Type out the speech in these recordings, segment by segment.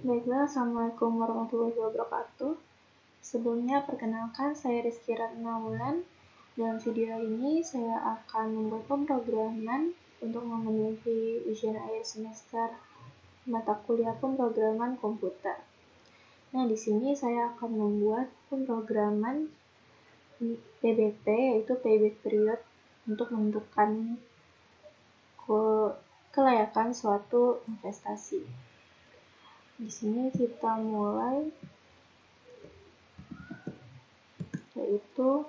Baiklah, Assalamualaikum warahmatullahi wabarakatuh. Sebelumnya, perkenalkan saya Rizky Ratna Wulan. Dalam video ini, saya akan membuat pemrograman untuk memenuhi ujian akhir semester mata kuliah pemrograman komputer. Nah, di sini saya akan membuat pemrograman PBP, yaitu payback period, untuk menentukan kelayakan suatu investasi. Di sini kita mulai, yaitu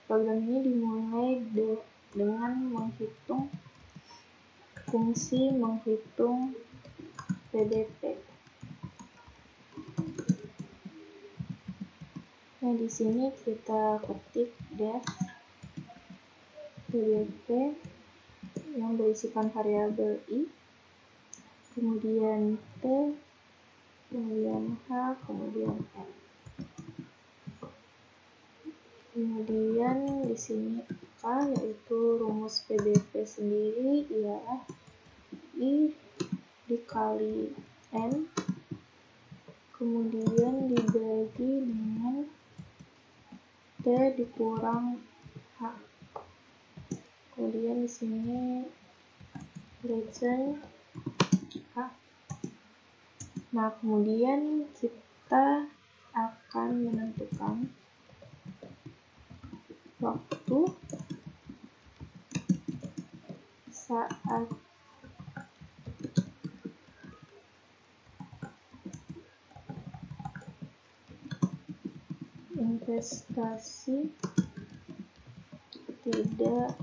program ini dimulai dengan menghitung fungsi menghitung PBP. Nah, di sini kita ketik def PBP yang berisikan variabel i, kemudian p, kemudian h, kemudian n. Kemudian di sini K, yaitu rumus PBP sendiri ialah I dikali N, kemudian dibagi dengan T dikurang H. Kemudian di sini return H. Nah, kemudian kita akan menentukan waktu saat investasi tidak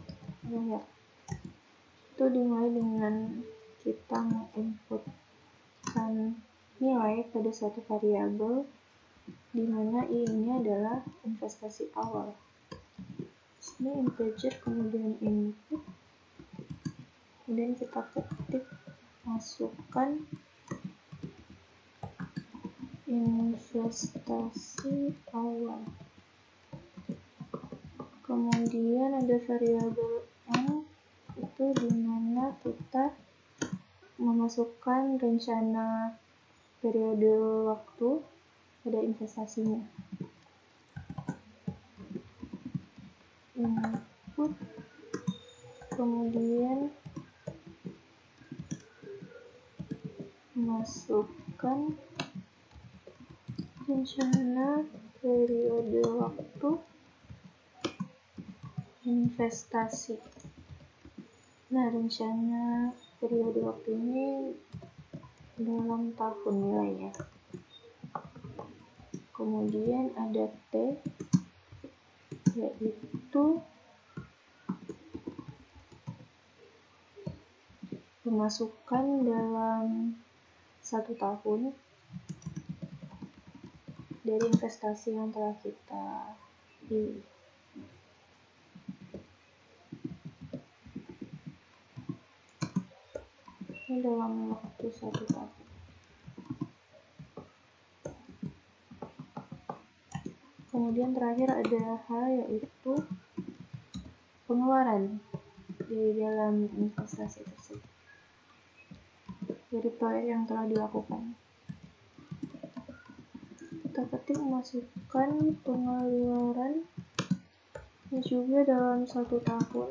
layak. Itu dimulai dengan kita menginputkan nilai pada suatu variabel, di mana i ini adalah investasi awal. Ini integer, kemudian input, kemudian kita ketik, masukkan investasi awal. Kemudian ada variabel n, itu dimana kita memasukkan rencana periode waktu pada investasinya. Input, kemudian masukkan rencana periode waktu investasi. Nah, rencana periode waktu ini dalam tahun nilainya. Kemudian ada T, yaitu pemasukan dalam 1 tahun dari investasi yang telah kita pilih. Ini dalam waktu 1 tahun. Kemudian terakhir ada H, yaitu pengeluaran di dalam investasi tersebut dari proyek yang telah dilakukan. Kita ketik masukkan pengeluaran juga dalam 1 tahun.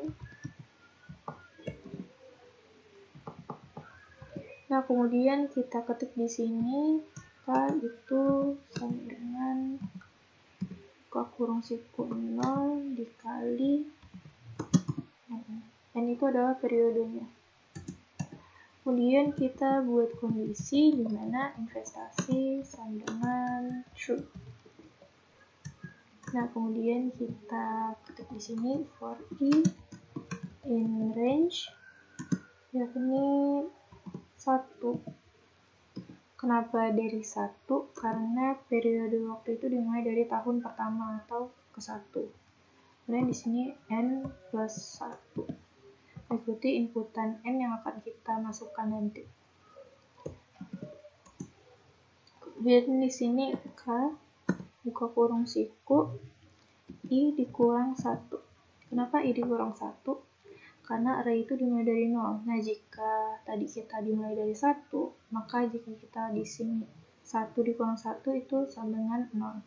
Nah, kemudian kita ketik di sini K itu sama dengan K kurung siku 0 dikali N itu adalah periodenya. Kemudian kita buat kondisi di mana investasi sama dengan true. Nah, kemudian kita ketik di sini for i in range yakni 1. Kenapa dari 1? Karena periode waktu itu dimulai dari tahun pertama atau ke-1. Kemudian di sini n plus 1. Ikuti inputan n yang akan kita masukkan nanti. Kemudian di sini k buka kurung siku i dikurang 1. Kenapa i dikurang 1? Karena array itu dimulai dari 0. Nah, jika tadi kita dimulai dari 1, maka jika kita di sini 1 dikurang 1 itu sama dengan 0.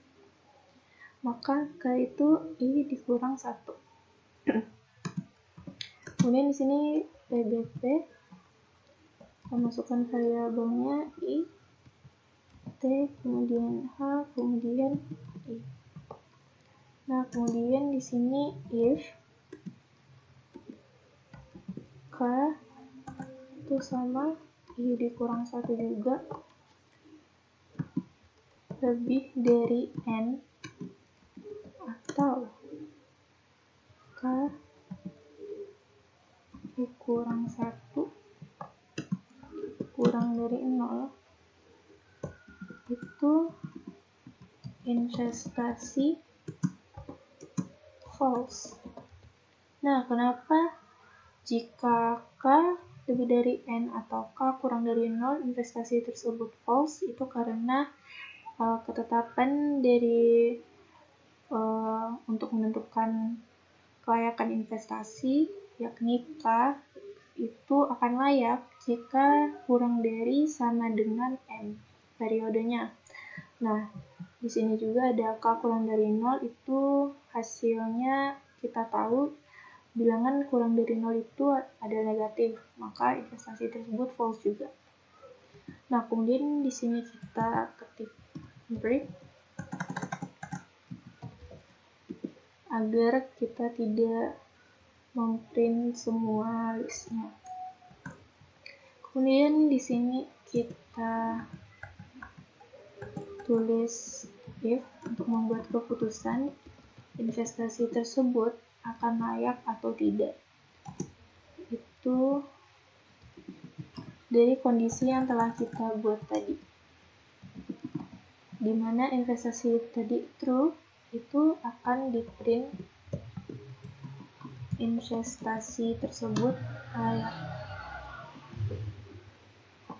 Maka k itu i dikurang 1. Kemudian di sini pbp, kita masukkan variabelnya i, t, kemudian h, kemudian i. Nah, kemudian di sini if k itu sama i dikurang 1 juga lebih dari n atau k dikurang 1 kurang dari 0 itu investasi false. Nah, kenapa jika k lebih dari n atau k kurang dari 0 investasi tersebut false? Itu karena ketetapan dari untuk menentukan kelayakan investasi yakni k itu akan layak jika kurang dari sama dengan n periodenya. Nah, di sini juga ada k kurang dari 0 itu hasilnya kita tahu bilangan kurang dari 0 itu ada negatif, maka investasi tersebut false juga. Nah, kemudian di sini kita ketik break agar kita tidak memprint semua listnya. Kemudian di sini kita tulis if untuk membuat keputusan investasi tersebut akan layak atau tidak. Itu dari kondisi yang telah kita buat tadi. Di mana investasi tadi true, itu akan di-print investasi tersebut layak.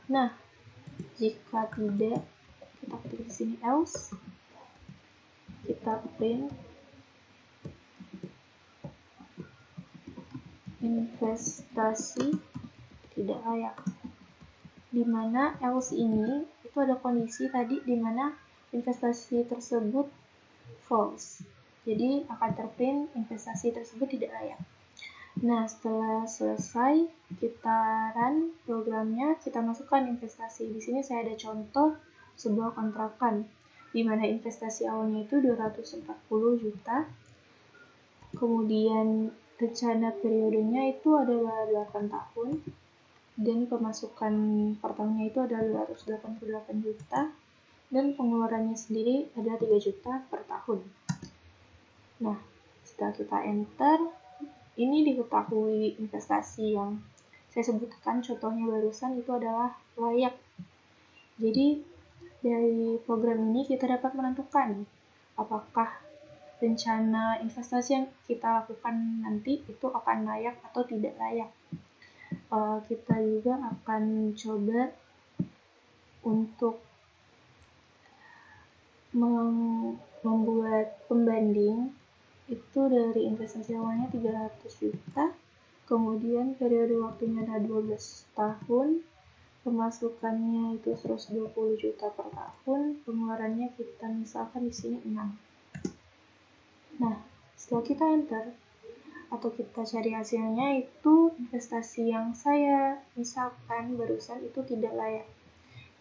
Nah, jika tidak, kita ketik di sini else, kita print investasi tidak layak. Di mana else ini itu ada kondisi tadi di mana investasi tersebut false. Jadi akan terprint investasi tersebut tidak layak. Nah, setelah selesai kita run programnya, kita masukkan investasi. Di sini saya ada contoh sebuah kontrakan di mana investasi awalnya itu 240 juta. Kemudian rencana periodenya itu adalah 8 tahun dan pemasukan per tahunnya itu adalah 288 juta dan pengeluarannya sendiri adalah 3 juta per tahun. Nah, setelah kita enter, ini diketahui investasi yang saya sebutkan contohnya barusan itu adalah layak. Jadi dari program ini kita dapat menentukan apakah rencana investasi yang kita lakukan nanti itu akan layak atau tidak layak. Kita juga akan coba untuk membuat pembanding itu dari investasi awalnya 300 juta, kemudian periode waktunya ada 12 tahun, pemasukannya itu 120 juta per tahun, pengeluarannya kita misalkan di sini 6. Nah, setelah kita enter atau kita cari hasilnya itu investasi yang saya misalkan barusan itu tidak layak.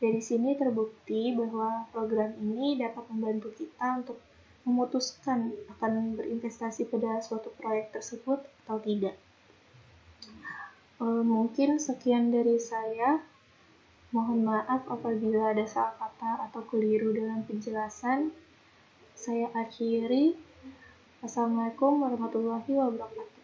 Dari sini terbukti bahwa program ini dapat membantu kita untuk memutuskan akan berinvestasi pada suatu proyek tersebut atau tidak. Mungkin sekian dari saya. Mohon maaf apabila ada salah kata atau keliru dalam penjelasan. Saya akhiri. Assalamualaikum warahmatullahi wabarakatuh.